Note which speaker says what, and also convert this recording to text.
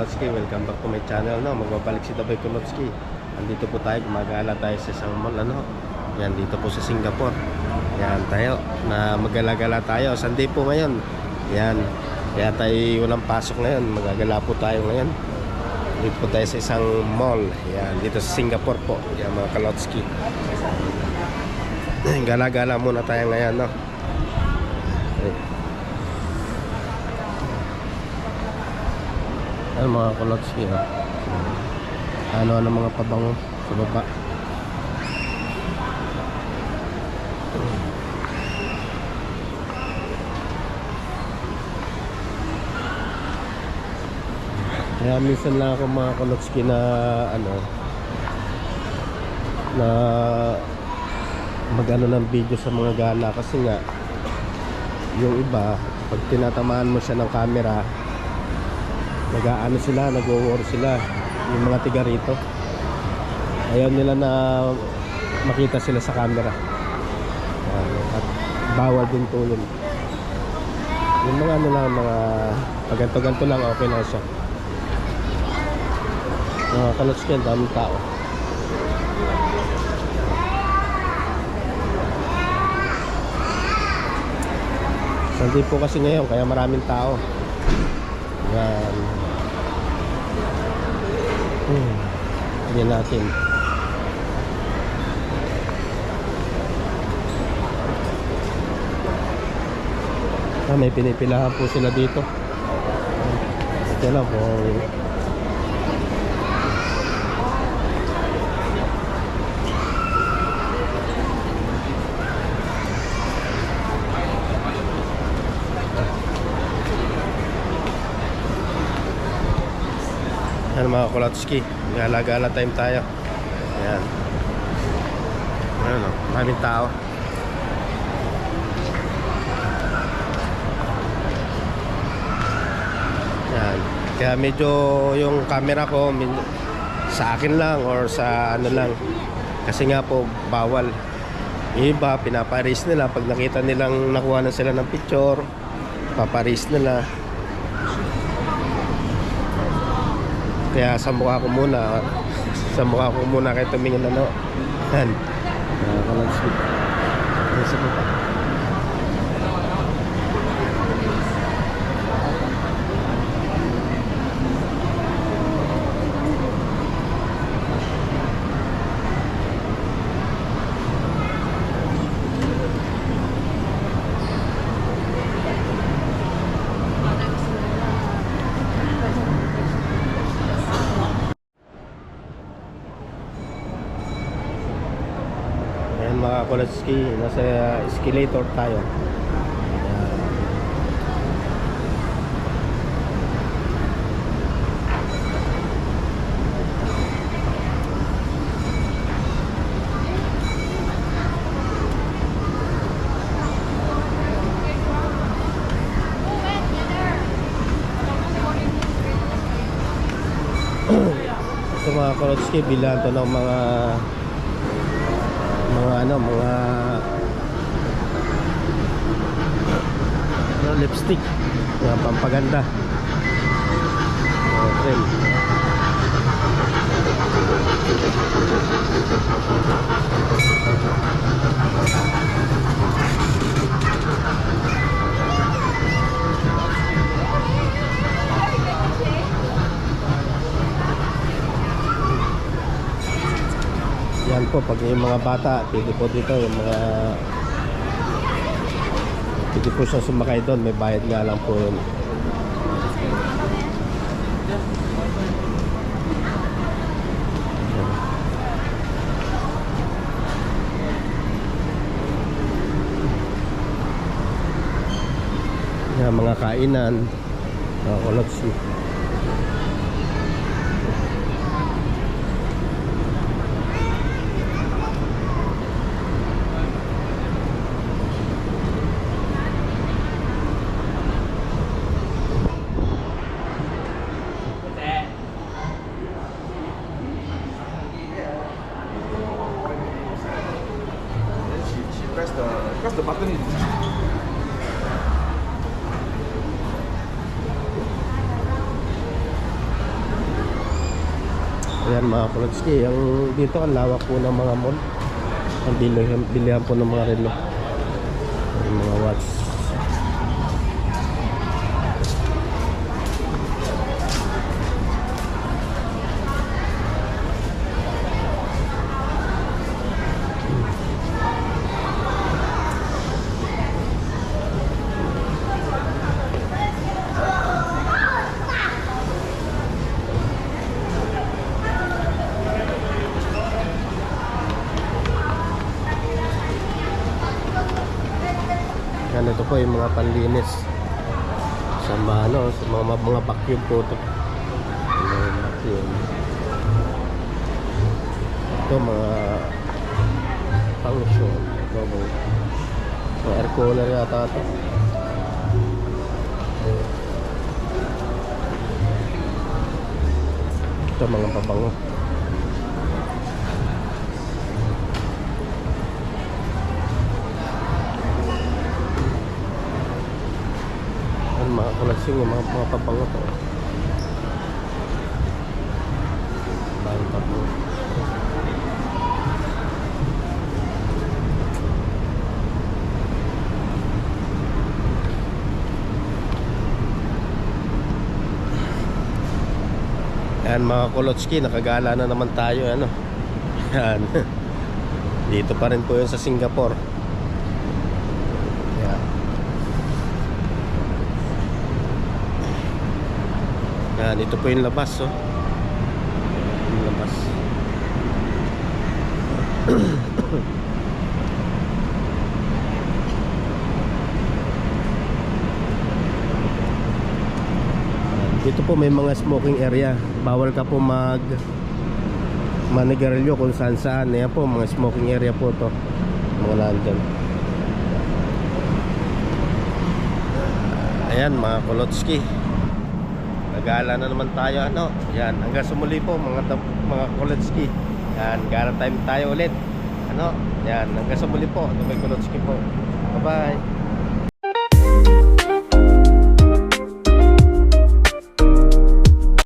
Speaker 1: Kulotski, welcome back to my channel. No, magbabalik si Daboy Kulotski. Andito po tayo, gumagala tayo sa isang mall, ano. Yan, dito po sa Singapore. Yan tayo, na magala-gala tayo. Sunday po ngayon. Yan, kaya tayo walang pasok ngayon. Magagala po tayo ngayon. Dito po tayo sa isang mall. Yan, dito sa Singapore po. Yan mga Kulotski. Gala-gala muna tayo ngayon, no. Okay. Ano mga Kulotski, no? Ano mga pabango sa baba. Kaya minsan lang ako mga Kulotski na ano na mag-ano ng video sa mga gala, kasi nga yung iba pag tinatamaan mo siya ng camera, nag-aano sila, nag-war sila yung mga tiga rito. Ayaw nila na makita sila sa camera. At bawal din tulong. Yung mga ano lang, mga pag-ganto-ganto lang, okay na siya. Mga Kulotski, ang daming tao. Sunday po kasi ngayon, kaya maraming tao. Yan. Tignan natin. May pinipilahan po sila dito. Ito lang po. Yan mga Kulotski, gala-gala time tayo. Ayan. Ayan o, maraming tao. Yan. Kaya medyo yung camera ko sa akin lang or sa ano lang. Kasi nga po bawal. Yung iba pinaparis nila pag nakita nilang nakuha na sila ng picture, paparis nila. Kaya sa mukha ko muna kayo tumingin, ano. Yan. Kulotski. Isa po pa. Mga Kulotski, nasa escalator tayo. Ito mga Kulotski, bilang to ng mga lipstick, mga pampaganda, cream. Yan po, pag yung mga bata, pwede po dito, yung mga pwede po siya sumakay doon, may bayad nga lang po yun. Yan, mga kainan, mga Kulotski.
Speaker 2: Press the button.
Speaker 1: Yan mga Kulotski, ang dito ang lawak po ng mga mall. Ang bilihan po ng mga relo, yung mga watch. Yan, ito po yung mga panlinis sa mga vacuum po ito. Ito mga function. Ito mga air cooler yata ito. Ito mga pabango. Mga kulagsing yung mga pabango to. Bago pa po. Yan mga Kulotski, nakagala na naman tayo ano. Yan. Dito pa rin po yun sa Singapore. Yan, ito po yung labas, oh. Yung labas. Dito po may mga smoking area. Bawal ka po manigarilyo kung saan saan. Yan po, mga smoking area po to. Mga nandyan. Ayan mga Kulotski, nagala na naman tayo ano. Yan, hanggang sumuli po mga Kulotski. Yan, gala time tayo ulit ano. Yan, hanggang sumuli po. Ito kay Kulotski po. Bye bye.